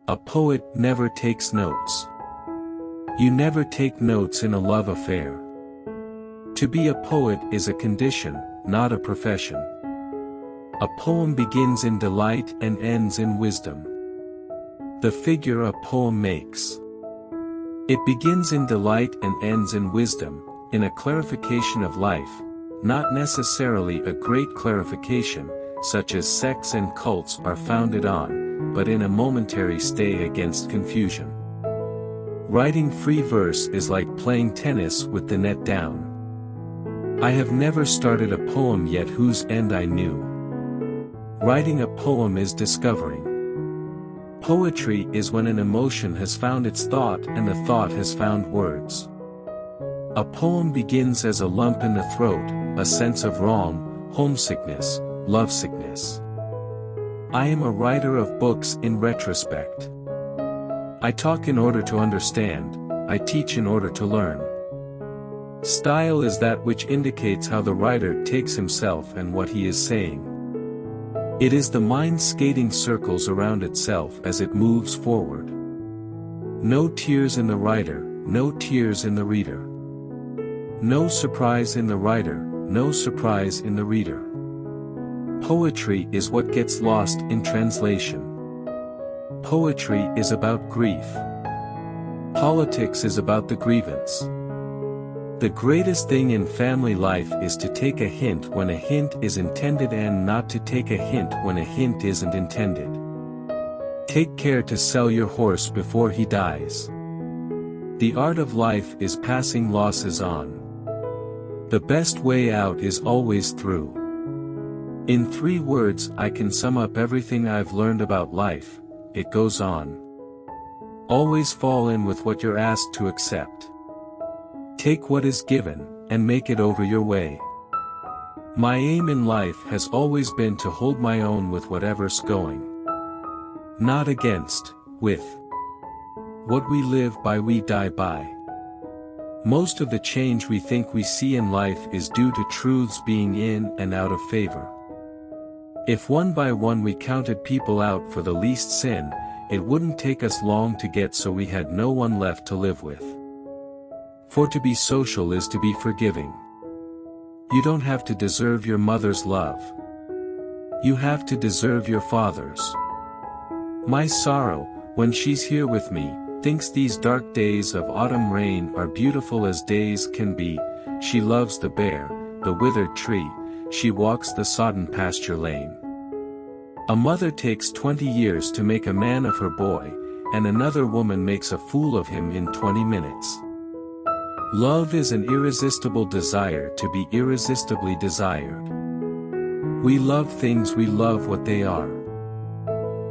A poet never takes notes. You never take notes in a love affair. To be a poet is a condition, not a profession. A poem begins in delight and ends in wisdom. The figure a poem makes. It begins in delight and ends in wisdom, in a clarification of life, not necessarily a great clarification, such as sects and cults are founded on, but in a momentary stay against confusion. Writing free verse is like playing tennis with the net down. I have never started a poem yet whose end I knew. Writing a poem is discovering. Poetry is when an emotion has found its thought and the thought has found words. A poem begins as a lump in the throat, a sense of wrong, homesickness, lovesickness. I am a writer of books in retrospect. I talk in order to understand, I teach in order to learn. Style is that which indicates how the writer takes himself and what he is saying. It is the mind skating circles around itself as it moves forward. No tears in the writer, no tears in the reader. No surprise in the writer, no surprise in the reader. Poetry is what gets lost in translation. Poetry is about grief. Politics is about the grievance. The greatest thing in family life is to take a hint when a hint is intended and not to take a hint when a hint isn't intended. Take care to sell your horse before he dies. The art of life is passing losses on. The best way out is always through. In 3 words I can sum up everything I've learned about life, it goes on. Always fall in with what you're asked to accept. Take what is given, and make it over your way. My aim in life has always been to hold my own with whatever's going. Not against, with. What we live by we die by. Most of the change we think we see in life is due to truths being in and out of favor. If one by one we counted people out for the least sin, it wouldn't take us long to get so we had no one left to live with. For to be social is to be forgiving. You don't have to deserve your mother's love. You have to deserve your father's. My sorrow, when she's here with me, thinks these dark days of autumn rain are beautiful as days can be. She loves the bare, the withered tree, she walks the sodden pasture lane. A mother takes 20 years to make a man of her boy, and another woman makes a fool of him in 20 minutes. Love is an irresistible desire to be irresistibly desired. We love things, we love what they are.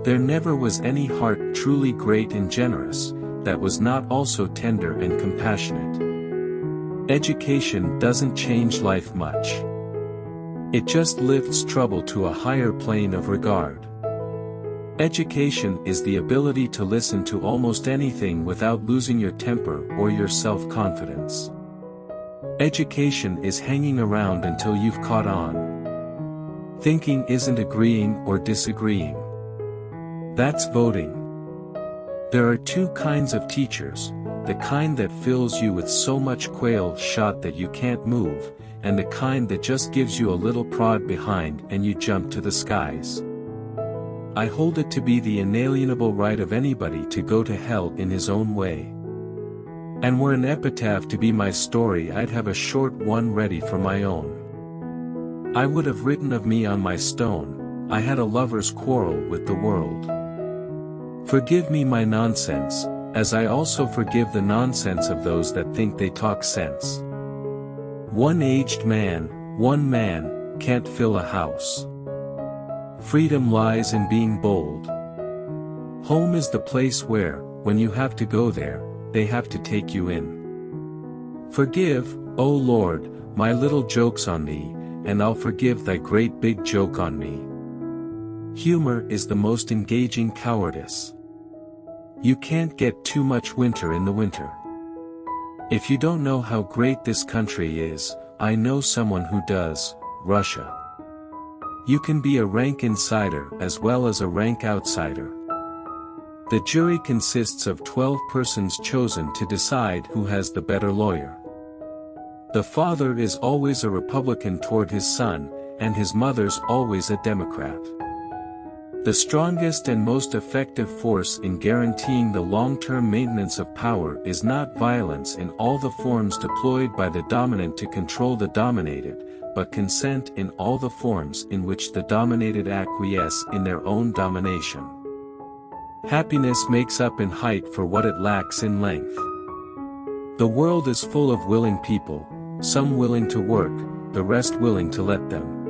There never was any heart truly great and generous, that was not also tender and compassionate. Education doesn't change life much. It just lifts trouble to a higher plane of regard. Education is the ability to listen to almost anything without losing your temper or your self-confidence. Education is hanging around until you've caught on. Thinking isn't agreeing or disagreeing. That's voting. There are 2 kinds of teachers, the kind that fills you with so much quail shot that you can't move, and the kind that just gives you a little prod behind and you jump to the skies. I hold it to be the inalienable right of anybody to go to hell in his own way. And were an epitaph to be my story, I'd have a short one ready for my own. I would have written of me on my stone, I had a lover's quarrel with the world. Forgive me my nonsense, as I also forgive the nonsense of those that think they talk sense. One aged man, one man, can't fill a house. Freedom lies in being bold. Home is the place where, when you have to go there, they have to take you in. Forgive, O Lord, my little jokes on thee, and I'll forgive thy great big joke on me. Humor is the most engaging cowardice. You can't get too much winter in the winter. If you don't know how great this country is, I know someone who does, Russia. You can be a rank insider as well as a rank outsider. The jury consists of 12 persons chosen to decide who has the better lawyer. The father is always a Republican toward his son, and his mother's always a Democrat. The strongest and most effective force in guaranteeing the long-term maintenance of power is not violence in all the forms deployed by the dominant to control the dominated, but consent in all the forms in which the dominated acquiesce in their own domination. Happiness makes up in height for what it lacks in length. The world is full of willing people, some willing to work, the rest willing to let them.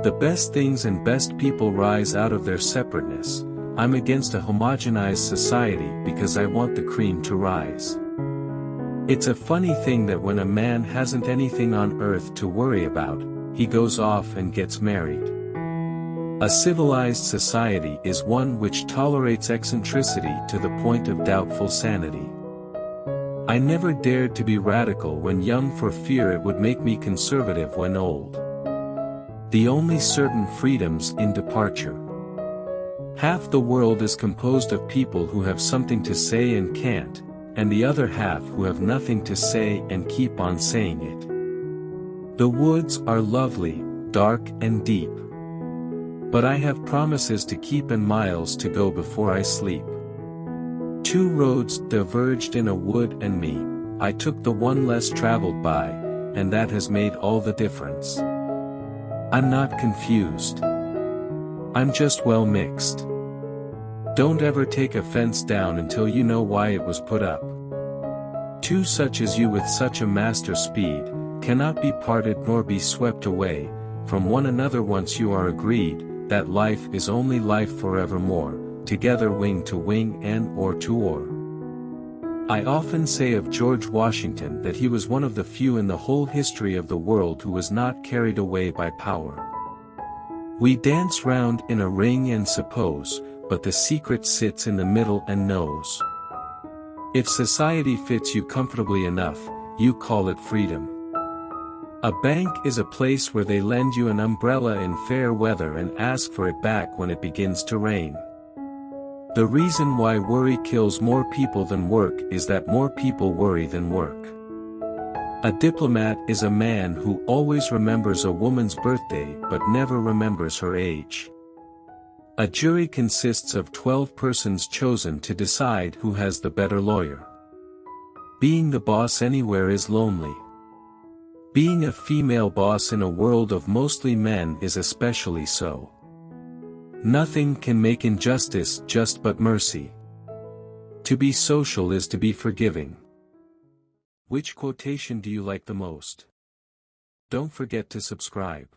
The best things and best people rise out of their separateness. I'm against a homogenized society because I want the cream to rise. It's a funny thing that when a man hasn't anything on earth to worry about, he goes off and gets married. A civilized society is one which tolerates eccentricity to the point of doubtful sanity. I never dared to be radical when young for fear it would make me conservative when old. The only certain freedoms in departure. Half the world is composed of people who have something to say and can't, and the other half who have nothing to say and keep on saying it. The woods are lovely, dark and deep. But I have promises to keep and miles to go before I sleep. 2 roads diverged in a wood and me, I took the one less traveled by, and that has made all the difference. I'm not confused. I'm just well mixed. Don't ever take a fence down until you know why it was put up. 2 such as you with such a master speed, cannot be parted nor be swept away, from one another once you are agreed, that life is only life forevermore, together wing to wing and oar to oar. I often say of George Washington that he was one of the few in the whole history of the world who was not carried away by power. We dance round in a ring and suppose, but the secret sits in the middle and knows. If society fits you comfortably enough, you call it freedom. A bank is a place where they lend you an umbrella in fair weather and ask for it back when it begins to rain. The reason why worry kills more people than work is that more people worry than work. A diplomat is a man who always remembers a woman's birthday but never remembers her age. A jury consists of 12 persons chosen to decide who has the better lawyer. Being the boss anywhere is lonely. Being a female boss in a world of mostly men is especially so. Nothing can make injustice just but mercy. To be social is to be forgiving. Which quotation do you like the most? Don't forget to subscribe.